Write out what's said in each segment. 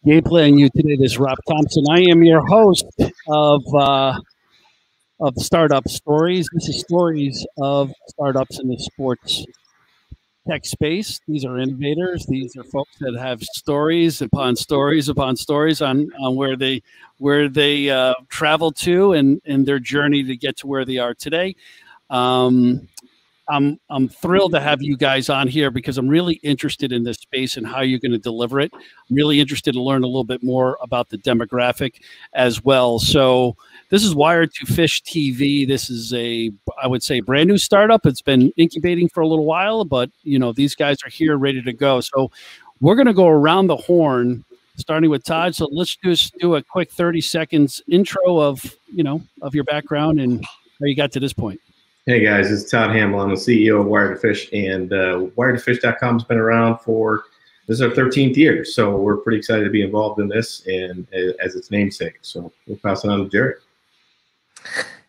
Gameplay on you today. This is Rob Thompson. I am your host of Startup Stories. This is stories of startups in the sports tech space. These are innovators. These are folks that have stories upon stories upon stories on where they traveled to and their journey to get to where they are today. I'm thrilled to have you guys on here because I'm really interested in this space and how you're going to deliver it. I'm really interested to learn a little bit more about the demographic as well. So this is Wired2FishTV. This is I would say, brand new startup. It's been incubating for a little while, but these guys are here ready to go. So we're going to go around the horn, starting with Todd. So let's just do a quick 30 seconds intro of your background and how you got to this point. Hey guys, it's Todd Hamill. I'm the CEO of Wired2Fish, and Wired2Fish.com has been around this is our 13th year, so we're pretty excited to be involved in this and as its namesake. So we'll pass it on to Jared.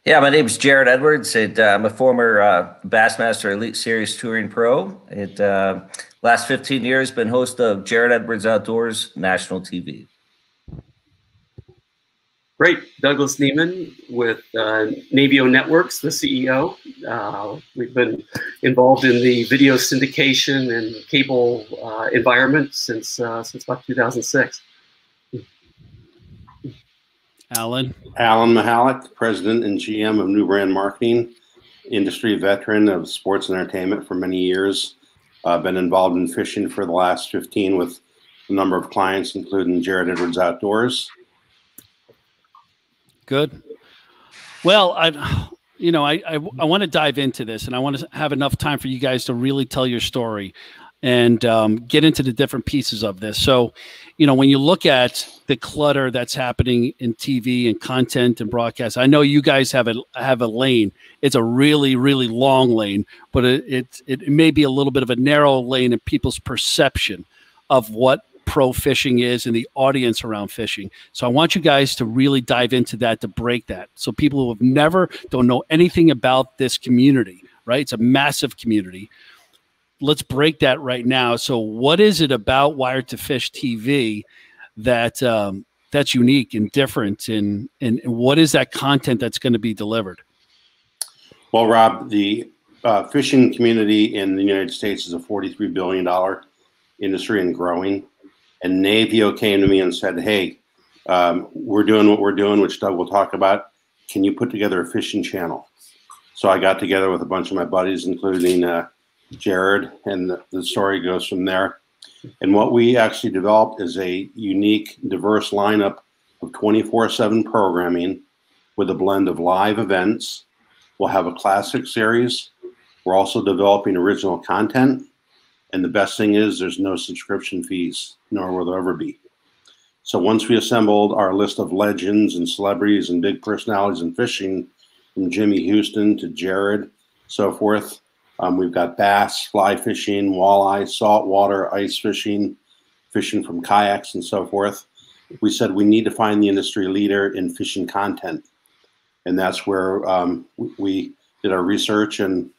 Yeah, my name is Jared Edwards. I'm a former Bassmaster Elite Series touring pro. Last 15 years, been host of Jared Edwards Outdoors National TV. Great. Douglas Neiman with Navio Networks, the CEO. We've been involved in the video syndication and cable environment since about 2006. Alan Mahalik, President and GM of New Brand Marketing, industry veteran of sports and entertainment for many years. Been involved in fishing for the last 15 with a number of clients, including Jared Edwards Outdoors. Good. Well, I want to dive into this, and I want to have enough time for you guys to really tell your story and get into the different pieces of this. So, when you look at the clutter that's happening in TV and content and broadcast, I know you guys have a lane. It's a really, really long lane, but it may be a little bit of a narrow lane in people's perception of what pro fishing is and the audience around fishing. So I want you guys to really dive into that, to break that. So people who don't know anything about this community, right? It's a massive community. Let's break that right now. So what is it about Wired2FishTV that's unique and different, and what is that content that's going to be delivered? Well, Rob, the fishing community in the United States is a $43 billion industry and growing. And Navio came to me and said, hey, we're doing what we're doing, which Doug will talk about. Can you put together a fishing channel? So I got together with a bunch of my buddies, including Jared, and the story goes from there. And what we actually developed is a unique, diverse lineup of 24/7 programming with a blend of live events. We'll have a classic series. We're also developing original content. And the best thing is there's no subscription fees, nor will there ever be. So once we assembled our list of legends and celebrities and big personalities in fishing, from Jimmy Houston to Jared, so forth, we've got bass, fly fishing, walleye, saltwater, ice fishing, fishing from kayaks, and so forth. We said we need to find the industry leader in fishing content. And that's where we did our research, and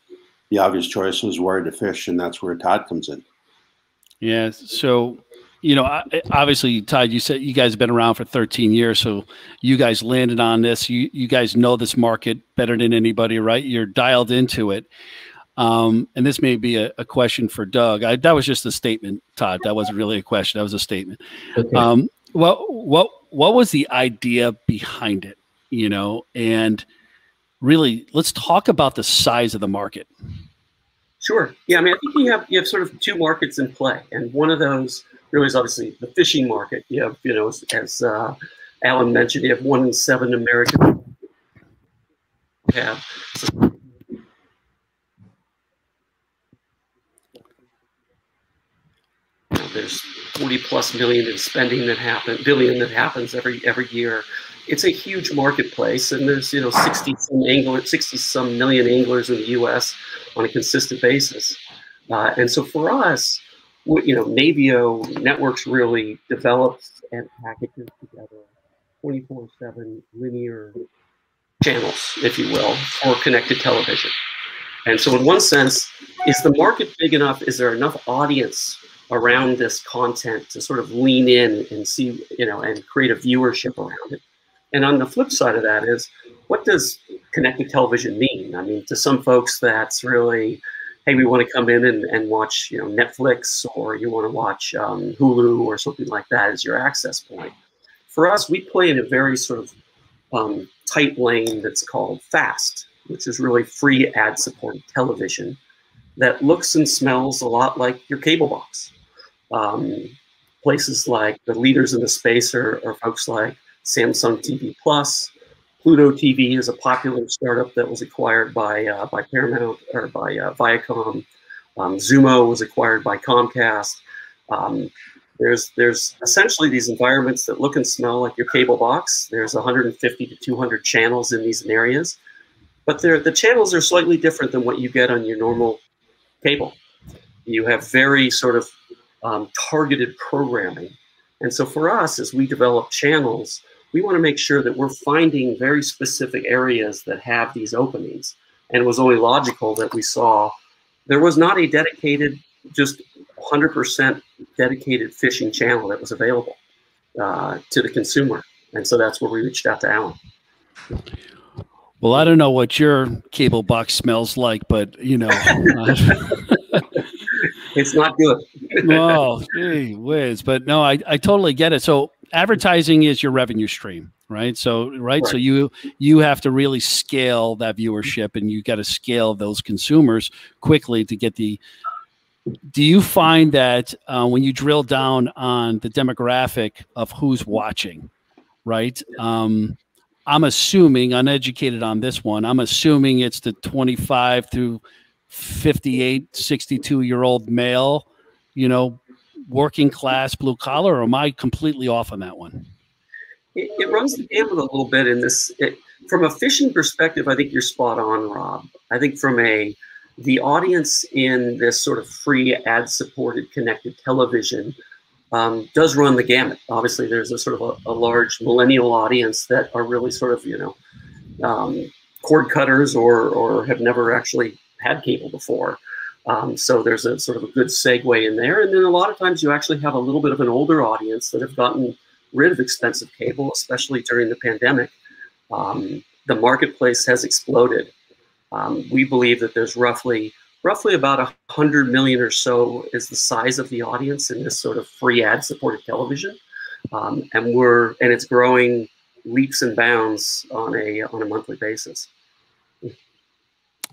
the obvious choice was Wired2Fish, and that's where Todd comes in. Yeah. So, obviously, Todd, you said you guys have been around for 13 years, so you guys landed on this. You guys know this market better than anybody, right? You're dialed into it. And this may be a question for Doug. That was just a statement, Todd. That wasn't really a question. That was a statement. Okay. What was the idea behind it? And really, let's talk about the size of the market. Sure. Yeah, I mean, I think you have sort of two markets in play, and one of those really is obviously the fishing market. You have, as Alan mentioned, you have 1 in 7 Americans have. There's 40+ million in spending billion that happens every year. It's a huge marketplace, and there's 60-some million anglers in the U.S. on a consistent basis, and so for us, Navio Networks really develops and packages together 24/7 linear channels, if you will, for connected television. And so, in one sense, is the market big enough? Is there enough audience around this content to sort of lean in and see, and create a viewership around it. And on the flip side of that is, what does connected television mean? I mean, to some folks, that's really, hey, we want to come in and watch, Netflix, or you want to watch Hulu or something like that as your access point. For us, we play in a very sort of tight lane that's called FAST, which is really free ad-supported television that looks and smells a lot like your cable box. Places like the leaders in the space are folks like Samsung TV Plus. Pluto TV is a popular startup that was acquired by Paramount, or by Viacom. Zumo was acquired by Comcast. There's essentially these environments that look and smell like your cable box. There's 150 to 200 channels in these areas, but the channels are slightly different than what you get on your normal cable. You have very sort of targeted programming. And so for us, as we develop channels, we want to make sure that we're finding very specific areas that have these openings. And it was only logical that we saw there was not a dedicated, just 100% dedicated fishing channel that was available to the consumer. And so that's where we reached out to Alan. Well, I don't know what your cable box smells like, but it's not good. Oh, gee whiz. But no, I totally get it. So advertising is your revenue stream, right? So, right. So you have to really scale that viewership, and you got to scale those consumers quickly to get the. Do you find that when you drill down on the demographic of who's watching, right? I'm assuming, uneducated on this one, I'm assuming it's the 25 through 58, 62-year-old male, working class, blue collar, or am I completely off on that one? It runs the gamut a little bit in this. From a fishing perspective, I think you're spot on, Rob. I think from the audience in this sort of free ad-supported connected television does run the gamut. Obviously, there's a sort of a large millennial audience that are really sort of, cord cutters or have never actually had cable before. So there's a sort of a good segue in there. And then a lot of times you actually have a little bit of an older audience that have gotten rid of expensive cable, especially during the pandemic. The marketplace has exploded. We believe that there's roughly about 100 million or so is the size of the audience in this sort of free ad-supported television, and it's growing leaps and bounds on a monthly basis.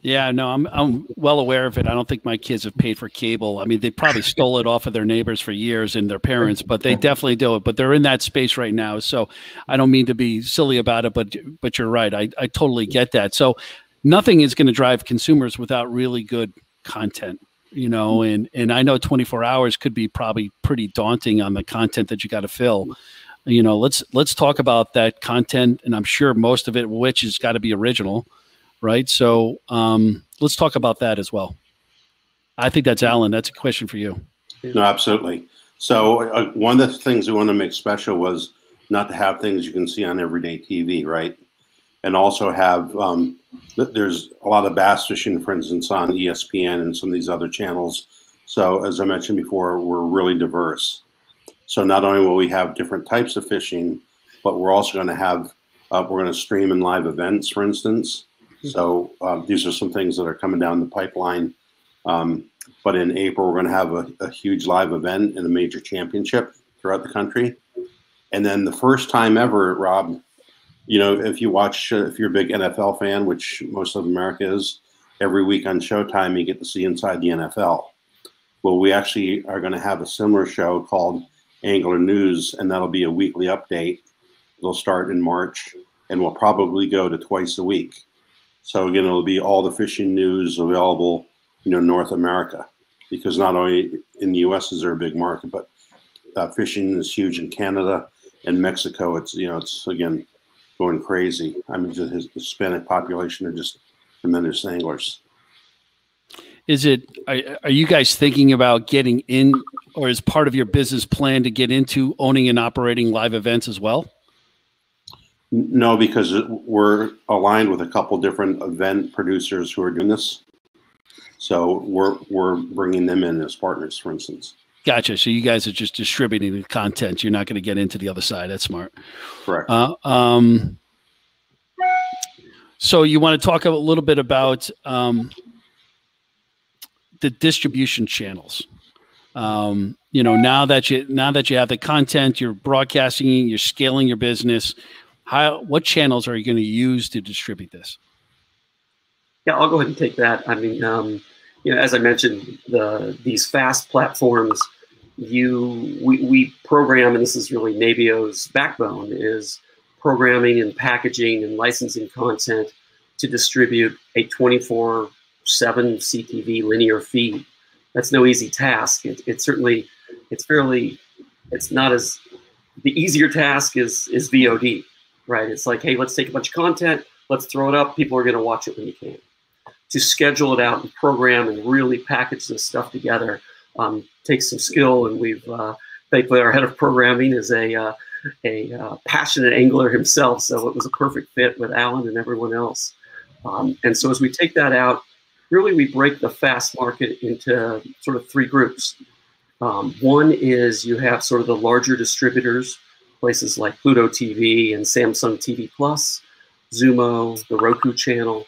Yeah, no, I'm well aware of it. I don't think my kids have paid for cable. I mean, they probably stole it off of their neighbors for years and their parents, but they definitely do it. But they're in that space right now, so I don't mean to be silly about it, but you're right. I totally get that. So nothing is going to drive consumers without really good content, and I know 24 hours could be probably pretty daunting on the content that you got to fill. Let's talk about that content, and I'm sure most of it, which has got to be original, right? So let's talk about that as well. I think that's Alan. That's a question for you. No, absolutely. So one of the things we want to make special was not to have things you can see on everyday TV, right? And also have, there's a lot of bass fishing, for instance, on ESPN and some of these other channels. So as I mentioned before, we're really diverse. So not only will we have different types of fishing, but we're also going to have, we're going to stream in live events, for instance. So these are some things that are coming down the pipeline. But in April, we're going to have a huge live event in a major championship throughout the country. And then the first time ever, Rob, if you watch, if you're a big NFL fan, which most of America is, every week on Showtime, you get to see inside the NFL. Well, we actually are going to have a similar show called Angler News, and that'll be a weekly update. It'll start in March, and we'll probably go to twice a week. So again, it'll be all the fishing news available, North America, because not only in the U.S. is there a big market, but fishing is huge in Canada and Mexico. It's again going crazy. I mean, just the Hispanic population are just tremendous anglers. Are you guys thinking about getting in, or is part of your business plan to get into owning and operating live events as well? No, because we're aligned with a couple different event producers who are doing this. So we're bringing them in as partners, for instance. Gotcha. So you guys are just distributing the content. You're not going to get into the other side. That's smart. Correct. So you want to talk a little bit about the distribution channels. You know, now that you have the content, you're broadcasting, you're scaling your business. What channels are you going to use to distribute this? Yeah, I'll go ahead and take that. I mean, you know, as I mentioned, these FAST platforms, we program, and this is really Navio's backbone, is programming and packaging and licensing content to distribute a 24/7 CTV linear feed. That's no easy task. It's not as, the easier task is VOD, right? It's like, hey, let's take a bunch of content, let's throw it up. People are going to watch it when you can. To schedule it out and program and really package this stuff together takes some skill. And we've, thankfully, our head of programming is a passionate angler himself. So it was a perfect fit with Alan and everyone else. And so as we take that out, really we break the FAST market into sort of three groups. One is you have sort of the larger distributors, places like Pluto TV and Samsung TV Plus, Zumo, the Roku channel.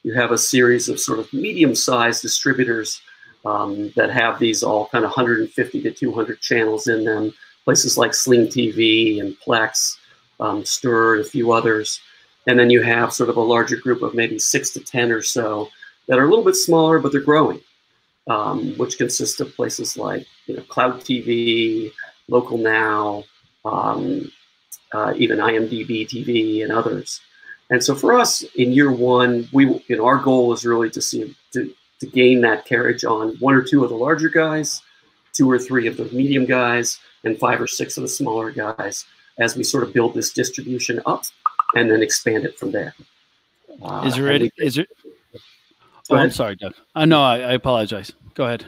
You have a series of sort of medium-sized distributors that have these all kind of 150 to 200 channels in them, places like Sling TV and Plex, Stir, and a few others. And then you have sort of a larger group of maybe 6 to 10 or so that are a little bit smaller, but they're growing, which consists of places like, you know, Cloud TV, Local Now, even IMDb TV and others. And so for us in year one, our goal is really to gain that carriage on 1 or 2 of the larger guys, 2 or 3 of the medium guys, and 5 or 6 of the smaller guys as we sort of build this distribution up and then expand it from there. Is there? Oh, I'm sorry, Doug. No, I apologize. Go ahead.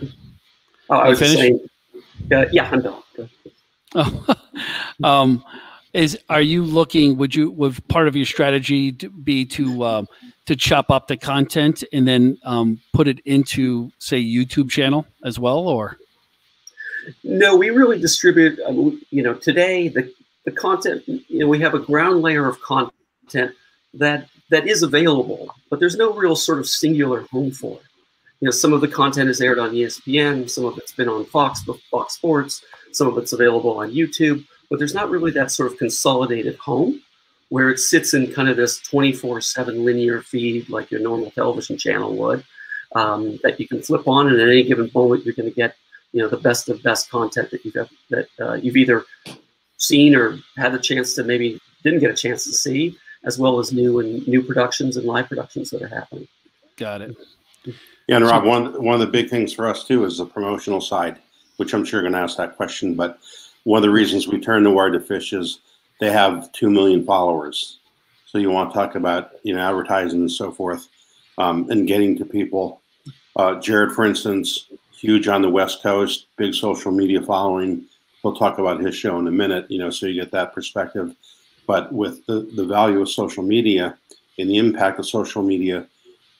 Oh, I was just saying. Yeah, I'm done. Oh, are you looking? Would part of your strategy be to chop up the content and then put it into, say, YouTube channel as well, or? No, we really distribute. You know, today the content. You know, we have a ground layer of content that is available, but there's no real sort of singular home for it. You know, some of the content is aired on ESPN, some of it's been on Fox Sports, some of it's available on YouTube, but there's not really that sort of consolidated home where it sits in kind of this 24/7 linear feed like your normal television channel would, that you can flip on, and at any given moment you're going to get, you know, the best of best content that you've either seen or had the chance to maybe didn't get a chance to see, as well as new productions and live productions that are happening. Got it. Yeah, and Rob, one of the big things for us too is the promotional side, which I'm sure you're going to ask that question. But one of the reasons we turned to Wired2Fish is they have 2 million followers. So you want to talk about, you know, advertising and so forth, and getting to people. Jared, for instance, huge on the West Coast, big social media following. We'll talk about his show in a minute, you know, so you get that perspective. But with the value of social media and the impact of social media,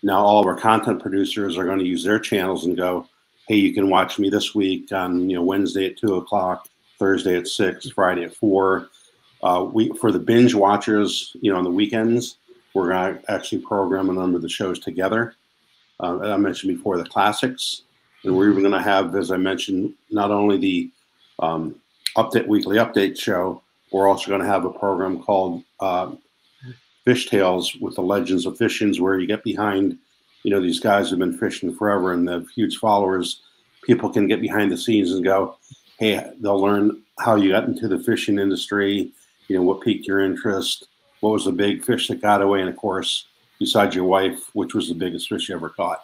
now all of our content producers are going to use their channels and go, hey, you can watch me this week on, you know, Wednesday at 2 o'clock, Thursday at 6, Friday at 4. For the binge watchers, you know, on the weekends, we're going to actually program a number of the shows together. I mentioned before the classics, and we're even going to have, as I mentioned, not only the weekly update show, we're also going to have a program called Fish Tales with the Legends of Fishings, where you get behind, you know, these guys who've been fishing forever and have huge followers. People can get behind the scenes and go, hey, they'll learn how you got into the fishing industry, you know, what piqued your interest, what was the big fish that got away, and of course, besides your wife, which was the biggest fish you ever caught.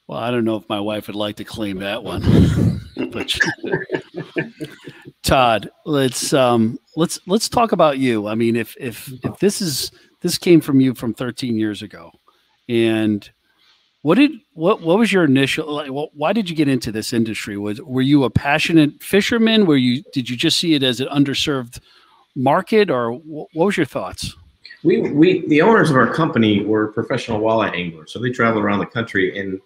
Well, I don't know if my wife would like to claim that one. But Todd, let's talk about you. I mean, if this came from you from 13 years ago, and what was your initial, like, why did you get into this industry? Were you a passionate fisherman? Did you just see it as an underserved market, or what was your thoughts? The owners of our company were professional walleye anglers, so they travel around the country, and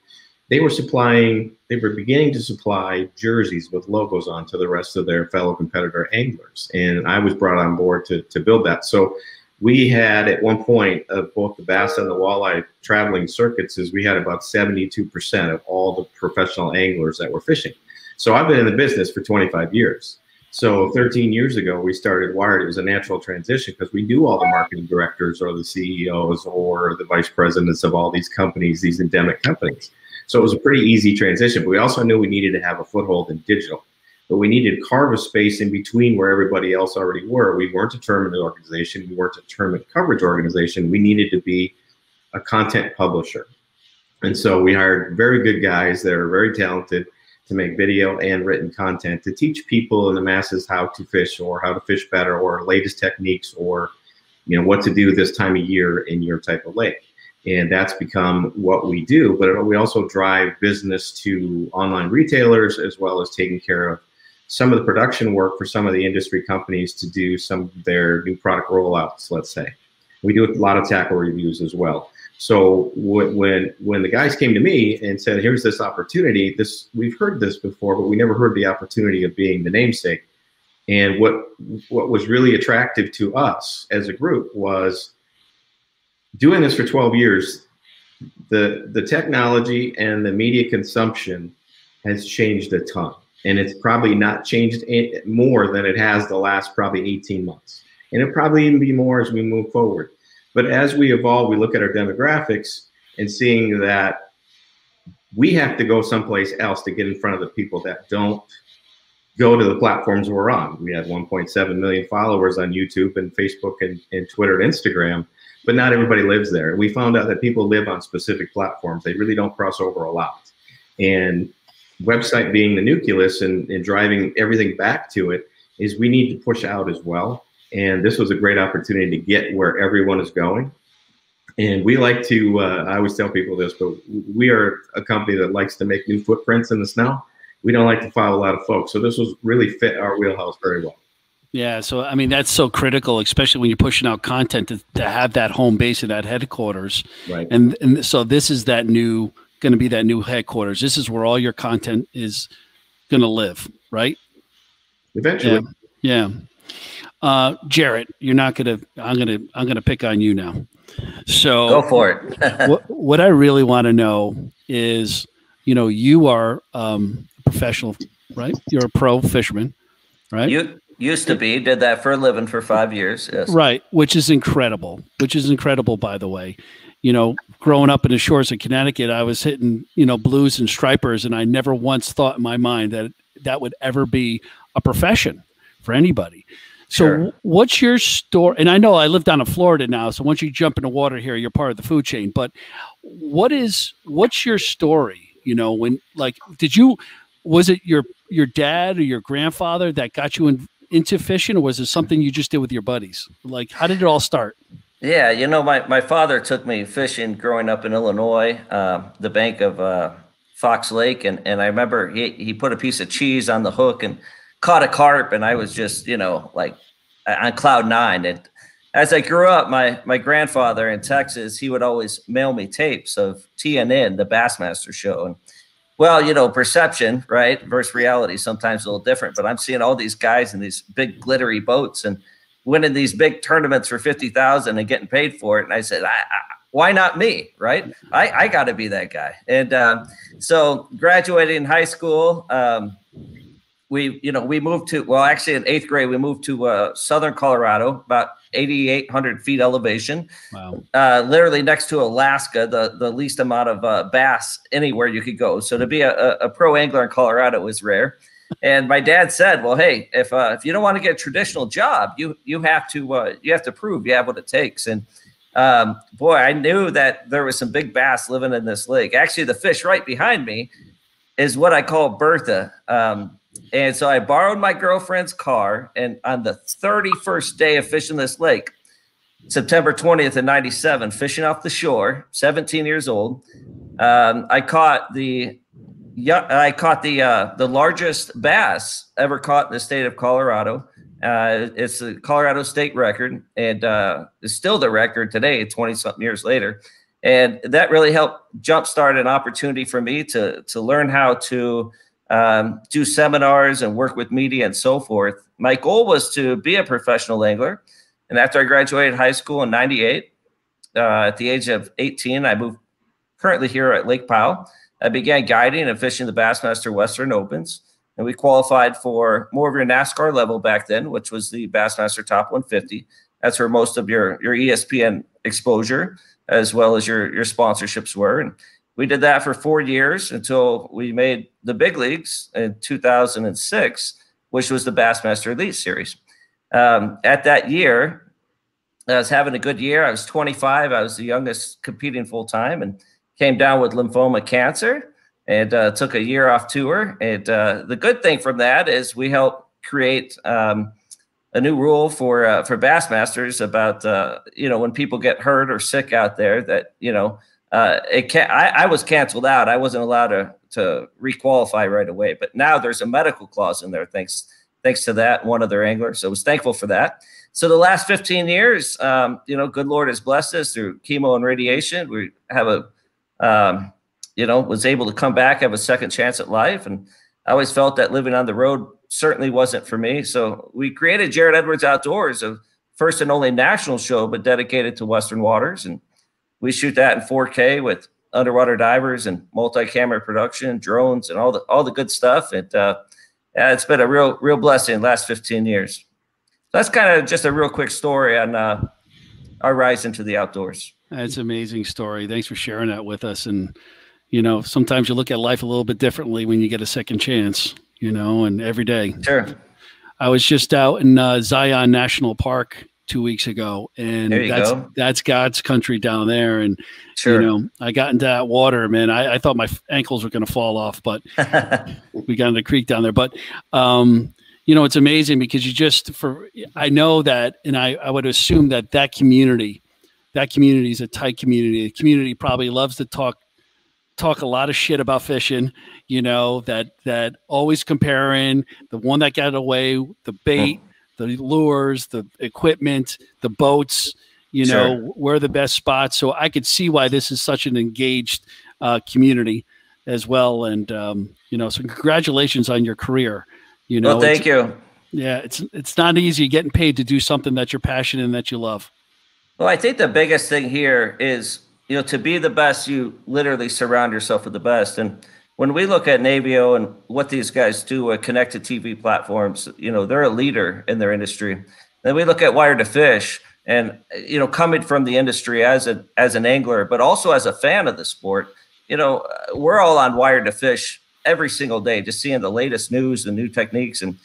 they were beginning to supply jerseys with logos on to the rest of their fellow competitor anglers. And I was brought on board to build that. So we had at one point of both the bass and the walleye traveling circuits is we had about 72% of all the professional anglers that were fishing. So I've been in the business for 25 years. So 13 years ago, we started Wired. It was a natural transition because we knew all the marketing directors or the CEOs or the vice presidents of all these companies, these endemic companies. So it was a pretty easy transition, but we also knew we needed to have a foothold in digital. But we needed to carve a space in between where everybody else already were. We weren't a tournament organization. We weren't a tournament coverage organization. We needed to be a content publisher. And so we hired very good guys that are very talented to make video and written content to teach people in the masses how to fish or how to fish better or latest techniques or, you know, what to do this time of year in your type of lake. And that's become what we do. But we also drive business to online retailers as well as taking care of some of the production work for some of the industry companies to do some of their new product rollouts, let's say. We do a lot of tackle reviews as well. So when the guys came to me and said, here's this opportunity, we've heard this before, but we never heard the opportunity of being the namesake. And what was really attractive to us as a group was doing this for 12 years, the technology and the media consumption has changed a ton. And it's probably not changed more than it has the last probably 18 months. And it'll probably even be more as we move forward. But as we evolve, we look at our demographics and seeing that we have to go someplace else to get in front of the people that don't go to the platforms we're on. We have 1.7 million followers on YouTube and Facebook and Twitter and Instagram, but not everybody lives there. We found out that people live on specific platforms. They really don't cross over a lot. And website being the nucleus and driving everything back to it is we need to push out as well. And this was a great opportunity to get where everyone is going. And we like to, I always tell people this, but we are a company that likes to make new footprints in the snow. We don't like to follow a lot of folks. So this was really fit our wheelhouse very well. Yeah. So, I mean, that's so critical, especially when you're pushing out content to have that home base and that headquarters. Right. And so this is that going to be that new headquarters. This is where all your content is going to live, right? Eventually. Yeah. Jarrett, you're not going to, I'm going to pick on you now. So go for it. what I really want to know is, you know, you are professional, right? You're a pro fisherman, right? You used to be, did that for a living for 5 years. Yes. Right. Which is incredible, by the way. You know, growing up in the shores of Connecticut, I was hitting, you know, blues and stripers, and I never once thought in my mind that that would ever be a profession for anybody. So sure. What's your story? And I know I live down in Florida now, so once you jump in the water here, you're part of the food chain. But what's your story? You know, when, like, was it your dad or your grandfather that got you into fishing, or was it something you just did with your buddies? Like, how did it all start? Yeah, you know, my father took me fishing growing up in Illinois, the bank of Fox Lake. And I remember he put a piece of cheese on the hook and caught a carp. And I was just, you know, like on cloud nine. And as I grew up, my grandfather in Texas, he would always mail me tapes of TNN, the Bassmaster show. And well, you know, perception, right, versus reality, sometimes a little different. But I'm seeing all these guys in these big glittery boats and winning these big tournaments for 50,000 and getting paid for it. And I said, why not me? Right. I got to be that guy. And so graduating high school, we moved to, well, actually in 8th grade, we moved to Southern Colorado, about 8,800 feet elevation. Wow. Literally next to Alaska, the least amount of bass anywhere you could go. So to be a pro angler in Colorado was rare. And my dad said, well, hey, if you don't want to get a traditional job, you have to prove you have what it takes. And boy, I knew that there was some big bass living in this lake. Actually, the fish right behind me is what I call Bertha. And so I borrowed my girlfriend's car, and on the 31st day of fishing this lake, September 20th of 97, fishing off the shore, 17 years old, I caught the largest bass ever caught in the state of Colorado. It's the Colorado state record, and it's still the record today, 20-something years later. And that really helped jumpstart an opportunity for me to learn how to do seminars and work with media and so forth. My goal was to be a professional angler. And after I graduated high school in '98, at the age of 18, I moved currently here at Lake Powell. I began guiding and fishing the Bassmaster Western Opens. And we qualified for more of your NASCAR level back then, which was the Bassmaster Top 150. That's where most of your ESPN exposure, as well as your sponsorships were. And we did that for 4 years until we made the big leagues in 2006, which was the Bassmaster Elite Series. At that year, I was having a good year. I was 25. I was the youngest competing full time, and came down with lymphoma cancer, and took a year off tour. And the good thing from that is we helped create a new rule for Bassmasters about when people get hurt or sick out there, that I was canceled out. I wasn't allowed to requalify right away. But now there's a medical clause in there, thanks to that one other angler. So I was thankful for that. So the last 15 years, good Lord has blessed us through chemo and radiation. We have was able to come back, have a second chance at life. And I always felt that living on the road certainly wasn't for me. So we created Jared Edwards Outdoors, a first and only national show, but dedicated to Western waters. And we shoot that in 4K with underwater divers and multi-camera production, drones, and all the good stuff. And it's been a real blessing the last 15 years. That's kind of just a real quick story on our rise into the outdoors. That's an amazing story. Thanks for sharing that with us. And, sometimes you look at life a little bit differently when you get a second chance, and every day. Sure. I was just out in Zion National Park 2 weeks ago, and that's God's country down there. And, sure. I got into that water, man. I thought my ankles were going to fall off, but we got in the creek down there. But, it's amazing because I know that, and I would assume that community is a tight community. The community probably loves to talk a lot of shit about fishing, that always comparing the one that got away, the bait, the lures, the equipment, the boats, Sure. where are the best spots. So I could see why this is such an engaged community as well. And, so congratulations on your career. Well, thank you. Yeah, it's not easy getting paid to do something that you're passionate and that you love. Well, I think the biggest thing here is, to be the best, you literally surround yourself with the best. And when we look at Navio and what these guys do with connected TV platforms, they're a leader in their industry. Then we look at Wired2Fish, and, coming from the industry as an angler, but also as a fan of the sport, we're all on Wired2Fish every single day, just seeing the latest news, the new techniques. And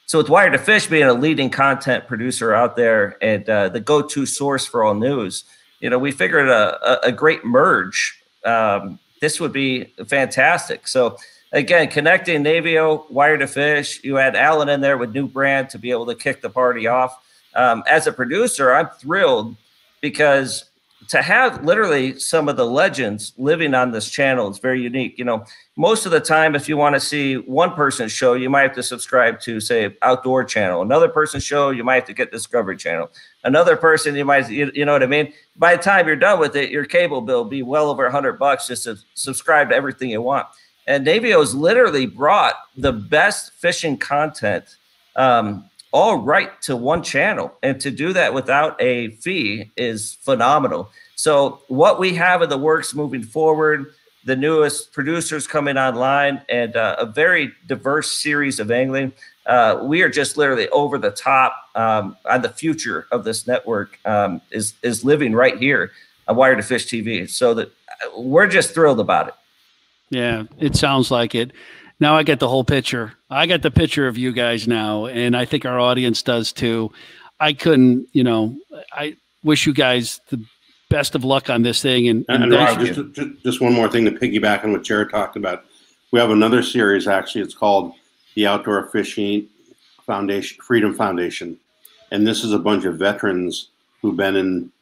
so with Wired2Fish being a leading content producer out there and the go-to source for all news, we figured a great merge. This would be fantastic. So again, connecting Navio, Wired2Fish, you had Alan in there with New Brand to be able to kick the party off. As a producer, I'm thrilled because to have literally some of the legends living on this channel is very unique. Most of the time, if you want to see one person's show, you might have to subscribe to, say, Outdoor Channel. Another person's show, you might have to get Discovery Channel. Another person, you might, you know what I mean? By the time you're done with it, your cable bill will be well over $100 just to subscribe to everything you want. And Navio's literally brought the best fishing content all right to one channel. And to do that without a fee is phenomenal. So what we have in the works moving forward, the newest producers coming online, and a very diverse series of angling, we are just literally over the top on the future of this network is living right here on Wired2FishTV. So that we're just thrilled about it. Yeah, it sounds like it. Now I get the whole picture. I got the picture of you guys now, and I think our audience does too. I couldn't, I wish you guys the best of luck on this thing. And Rob, just one more thing to piggyback on what Jared talked about. We have another series, actually. It's called the Outdoor Fishing Foundation, Freedom Foundation. And this is a bunch of veterans who've been in,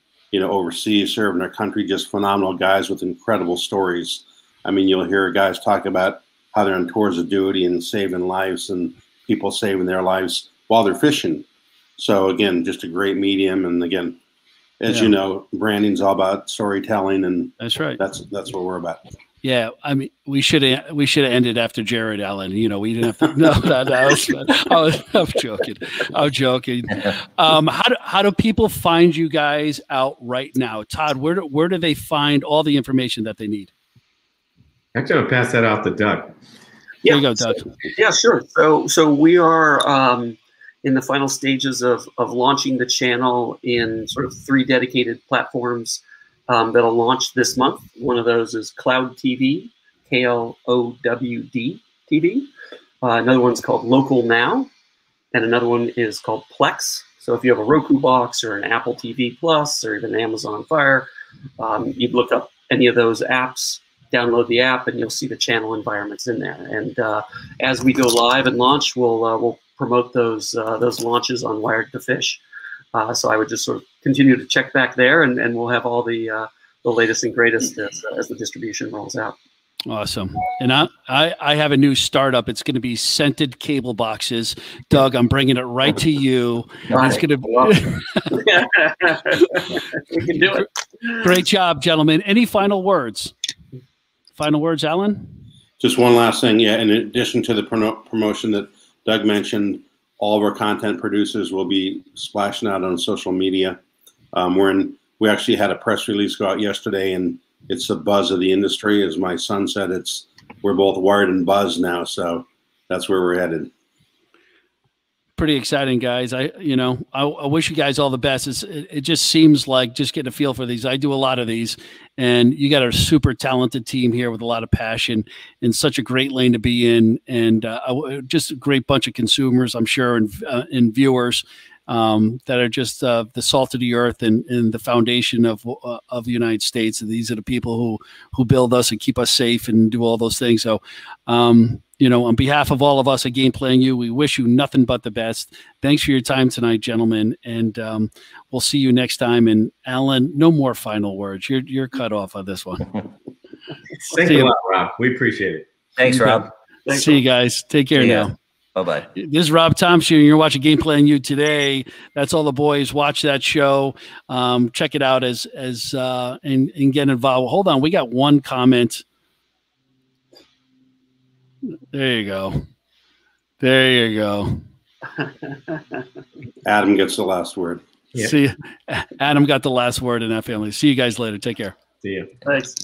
overseas, serving their country, just phenomenal guys with incredible stories. I mean, you'll hear guys talk about how they're on tours of duty and saving lives and people saving their lives while they're fishing. So again, just a great medium. And again, as you know, branding's all about storytelling, and that's right. That's what we're about. Yeah, I mean, we should have ended after Jared Allen. You know, we didn't have to. No, I'm joking. I'm joking. How do people find you guys out right now, Todd? Where do they find all the information that they need? Actually, I'm gonna pass that off to Doug. There you go, Doug. Yeah, sure. So we are in the final stages of launching the channel in sort of 3 dedicated platforms that'll launch this month. One of those is Cloud TV, KLOWD TV. Another one's called Local Now, and another one is called Plex. So if you have a Roku box or an Apple TV Plus or even Amazon Fire, you'd look up any of those apps, download the app, and you'll see the channel environments in there. And as we go live and launch, we'll promote those launches on Wired2Fish. So I would just sort of continue to check back there, and we'll have all the latest and greatest as the distribution rolls out. Awesome. And I have a new startup. It's going to be scented cable boxes. Doug, I'm bringing it right to you. It's going to be we can do it. Great job, gentlemen. Any final words? Final words, Alan? Just one last thing. Yeah, in addition to the promotion that Doug mentioned, all of our content producers will be splashing out on social media. We actually had a press release go out yesterday, and it's the buzz of the industry. As my son said, we're both wired and buzzed now, so that's where we're headed. Pretty exciting, guys. I wish you guys all the best. It just seems like just getting a feel for these. I do a lot of these, and you got a super talented team here with a lot of passion and such a great lane to be in, and just a great bunch of consumers, I'm sure, and viewers that are just the salt of the earth and the foundation of the United States. And these are the people who build us and keep us safe and do all those things. So, on behalf of all of us at Game Playing You, we wish you nothing but the best. Thanks for your time tonight, gentlemen, and we'll see you next time. And Alan, no more final words. You're cut off on this one. Thanks a lot, Rob. We appreciate it. Thanks, Rob. See you guys. Take care now. Bye-bye. This is Rob Thompson. You're watching Game Playing You today. That's all the boys. Watch that show. Check it out and get involved. Hold on. We got one comment. There you go. There you go. Adam gets the last word. Yeah. See, Adam got the last word in that family. See you guys later. Take care. See you. Thanks.